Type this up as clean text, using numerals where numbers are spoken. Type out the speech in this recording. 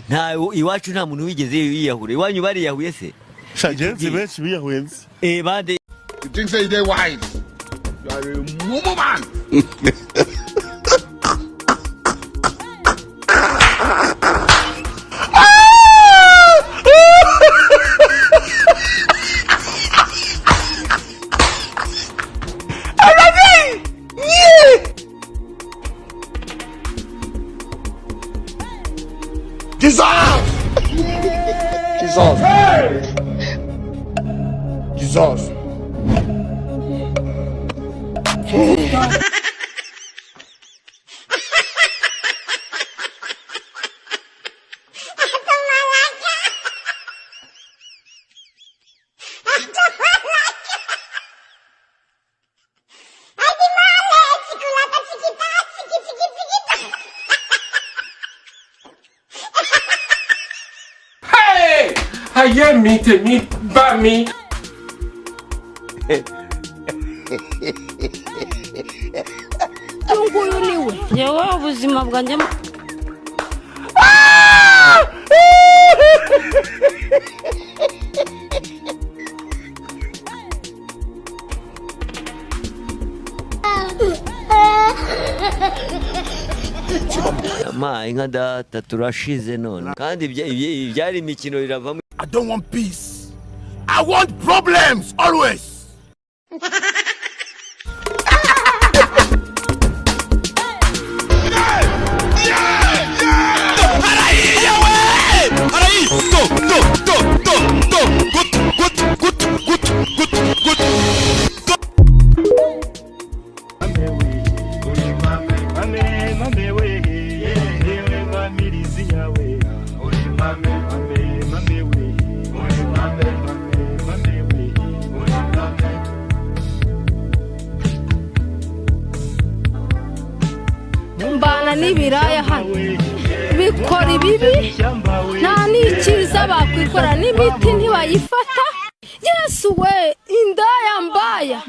nta iwacu nta muntu wigeze yiyahure iwanyu bari yahuye se shagenzi benshi biyahuye nzi bande you think say they wise you are a mumu man Jesus! Jesus! Jesus! Aye mi tèmi bá mi. Tungu yuliwe. Yewe ubuzima bwanjye. inka data turashize none kandi ibyari imikino iravamo. I don't want peace. I want problems always. Mbana n'ibiraya hano bikora ibibi nta n'ikiza bakwikora n'imiti ntibayifata. Yesu we indaya mbaya.